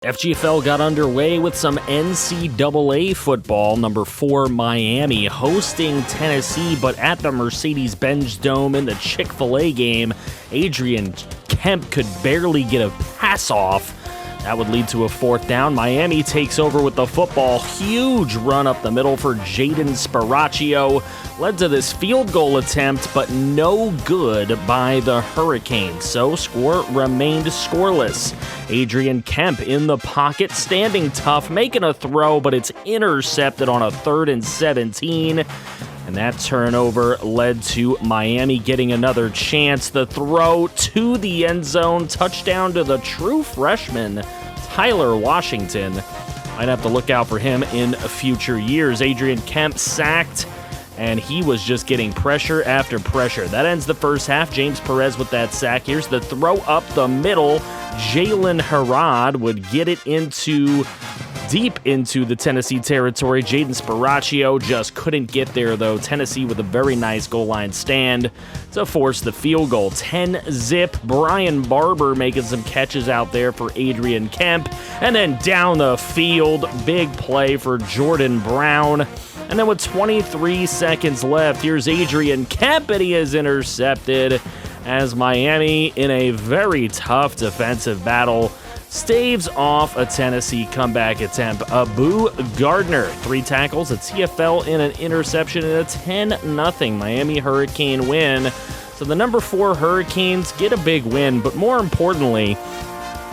FGFL got underway with some NCAA football. Number 4 Miami hosting Tennessee, but at the Mercedes-Benz Dome in the Chick-fil-A game, Adrian Kemp could barely get a pass off. That would lead to a fourth down. Miami takes over with the football. Huge run up the middle for Jaden Sparacchio. Led to this field goal attempt, but no good by the Hurricanes. So score remained scoreless. Adrian Kemp in the pocket, standing tough, making a throw, but it's intercepted on a 3rd and 17. And that turnover led to Miami getting another chance. The throw to the end zone, touchdown to the true freshman, Tyler Washington. Might have to look out for him in future years. Adrian Kemp sacked, and he was just getting pressure after pressure. That ends the first half. James Perez with that sack. Here's the throw up the middle. Jalen Harrod would get it deep into the Tennessee territory. Jaden Sparacchio just couldn't get there, though. Tennessee with a very nice goal line stand to force the field goal. 10-zip. Brian Barber making some catches out there for Adrian Kemp. And then down the field, big play for Jordan Brown. And then with 23 seconds left, here's Adrian Kemp, and he is intercepted as Miami, in a very tough defensive battle, staves off a Tennessee comeback attempt. Abu Gardner, 3 tackles, a TFL, and an interception, and a 10-0 Miami Hurricane win. So the number 4 Hurricanes get a big win, but more importantly,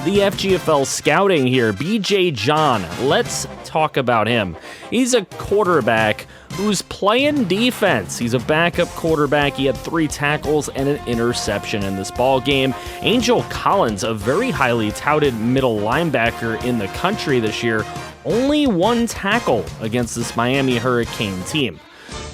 the FGFL scouting here, BJ John, let's talk about him. He's a quarterback who's playing defense. He's a backup quarterback. He had 3 tackles and an interception in this ball game. Angel Collins, a very highly touted middle linebacker in the country this year, only 1 tackle against this Miami Hurricane team.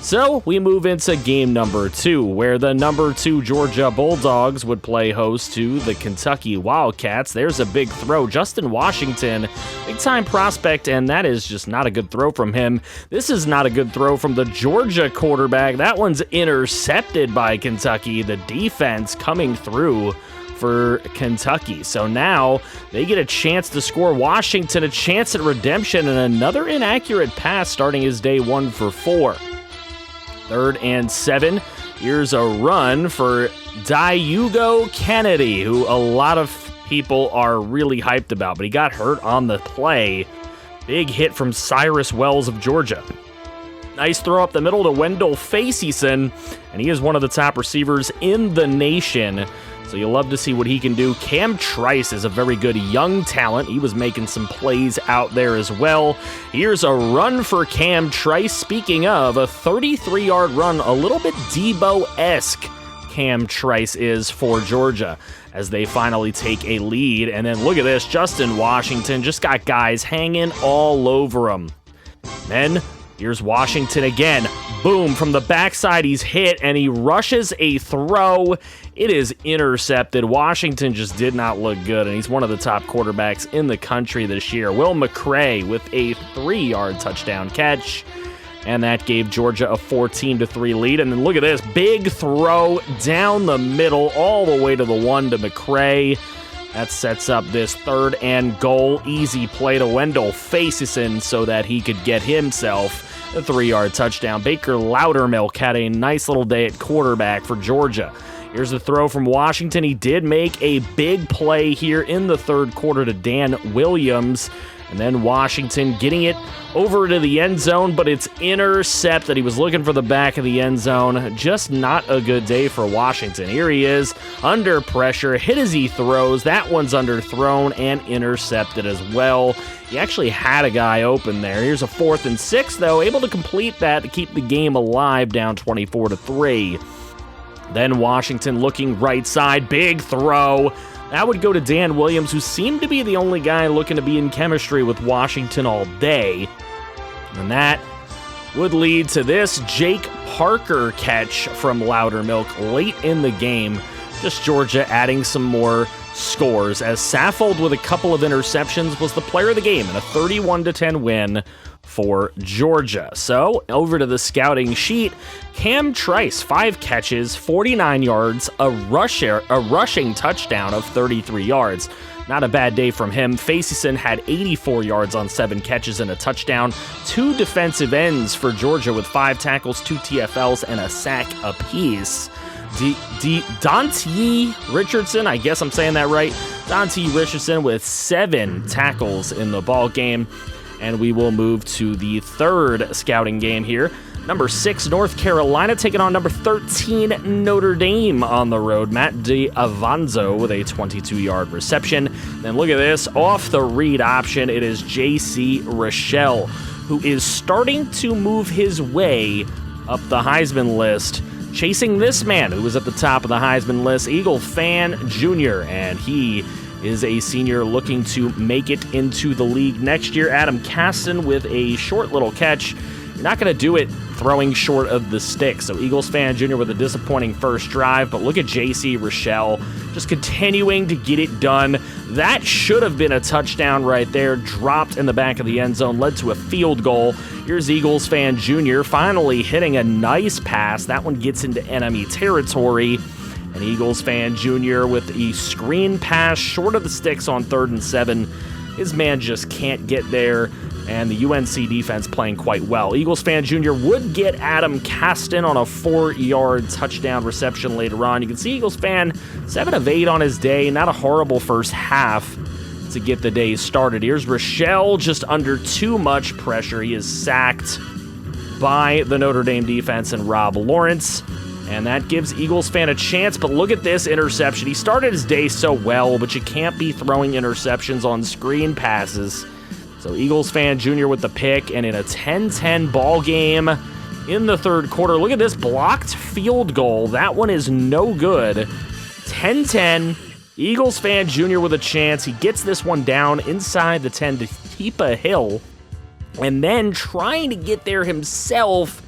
So we move into game number 2, where the number 2 Georgia Bulldogs would play host to the Kentucky Wildcats. There's a big throw. Justin Washington, big-time prospect, and that is just not a good throw from him. This is not a good throw from the Georgia quarterback. That one's intercepted by Kentucky. The defense coming through for Kentucky. So now they get a chance to score. Washington a chance at redemption, and another inaccurate pass starting his day 1 for 4. 3rd and 7. Here's a run for Diugo Kennedy, who a lot of people are really hyped about, but he got hurt on the play. Big hit from Cyrus Wells of Georgia. Nice throw up the middle to Wendell Faceyson, and he is one of the top receivers in the nation. So you'll love to see what he can do. Cam Trice is a very good young talent. He was making some plays out there as well. Here's a run for Cam Trice. Speaking of, a 33-yard run, a little bit Debo-esque Cam Trice is for Georgia as they finally take a lead. And then look at this. Justin Washington just got guys hanging all over him. Then here's Washington again. Boom, from the backside, he's hit, and he rushes a throw. It is intercepted. Washington just did not look good, and he's one of the top quarterbacks in the country this year. Will McCray with a 3-yard touchdown catch, and that gave Georgia a 14-3 lead. And then look at this, big throw down the middle all the way to the 1 to McCray. That sets up this 3rd and goal. Easy play to Wendell Faceyson so that he could get himself a 3-yard touchdown. Baker Loudermilk had a nice little day at quarterback for Georgia. Here's the throw from Washington. He did make a big play here in the 3rd quarter to Dan Williams. And then Washington getting it over to the end zone, but it's intercepted. He was looking for the back of the end zone. Just not a good day for Washington. Here he is, under pressure, hit as he throws. That one's underthrown and intercepted as well. He actually had a guy open there. Here's a 4th and 6, though, able to complete that to keep the game alive, down 24-3. Then Washington looking right side, big throw. That would go to Dan Williams, who seemed to be the only guy looking to be in chemistry with Washington all day. And that would lead to this Jake Parker catch from Loudermilk late in the game. Just Georgia adding some more scores, as Saffold with a couple of interceptions was the player of the game in a 31-10 win for Georgia. So over to the scouting sheet. Cam Trice, 5 catches, 49 yards, a rushing touchdown of 33 yards. Not a bad day from him. Facyson had 84 yards on 7 catches and a touchdown. 2 defensive ends for Georgia with 5 tackles, 2 TFLs, and a sack apiece. Dante Richardson, I guess I'm saying that right. Dante Richardson with 7 tackles in the ball game. And we will move to the third scouting game here. Number 6, North Carolina taking on number 13, Notre Dame on the road. Matt D'Avanzo with a 22-yard reception. Then look at this, off the read option, it is J.C. Rochelle, who is starting to move his way up the Heisman list, chasing this man who was at the top of the Heisman list, Eagle Fan Jr., and he is a senior looking to make it into the league next year. Adam Caston with a short little catch. You're not going to do it throwing short of the stick. So Eagles Fan Jr. with a disappointing first drive, but look at J.C. Rochelle just continuing to get it done. That should have been a touchdown right there. Dropped in the back of the end zone, led to a field goal. Here's Eagles Fan Jr. finally hitting a nice pass. That one gets into enemy territory. And Eagles Fan Jr. with a screen pass short of the sticks on 3rd and 7. His man just can't get there, and the UNC defense playing quite well. Eagles Fan Jr. would get Adam Caston on a 4-yard touchdown reception later on. You can see Eagles Fan 7 of 8 on his day. Not a horrible first half to get the day started. Here's Rochelle just under too much pressure. He is sacked by the Notre Dame defense and Rob Lawrence. And that gives Eagles Fan a chance, but look at this interception. He started his day so well, but you can't be throwing interceptions on screen passes. So Eagles Fan Jr. with the pick, and in a 10-10 ball game in the third quarter. Look at this blocked field goal. That one is no good. 10-10. Eagles Fan Jr. with a chance. He gets this one down inside the 10 to keep a hill, and then trying to get there himself,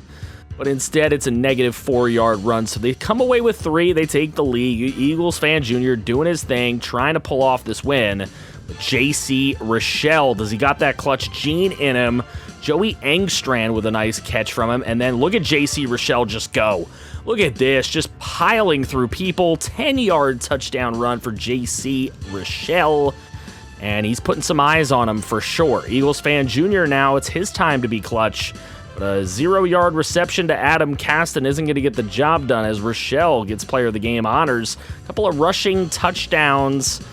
but instead it's a negative 4-yard run. So they come away with 3. They take the lead. Eagles Fan Jr. doing his thing, trying to pull off this win. But J.C. Rochelle, does he got that clutch gene in him? Joey Engstrand with a nice catch from him. And then look at J.C. Rochelle just go. Look at this, just piling through people. 10-yard touchdown run for J.C. Rochelle. And he's putting some eyes on him for sure. Eagles Fan Jr. now, it's his time to be clutch. But a 0-yard reception to Adam Caston isn't going to get the job done as Rochelle gets Player of the Game honors. A couple of rushing touchdowns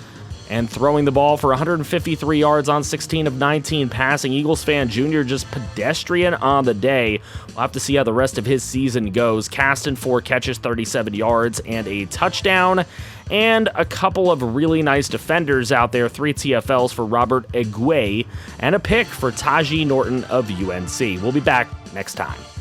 and throwing the ball for 153 yards on 16 of 19 passing. Eagles Fan Jr. just pedestrian on the day. We'll have to see how the rest of his season goes. Caston, 4 catches, 37 yards, and a touchdown. And a couple of really nice defenders out there. 3 TFLs for Robert Egwe, and a pick for Taji Norton of UNC. We'll be back next time.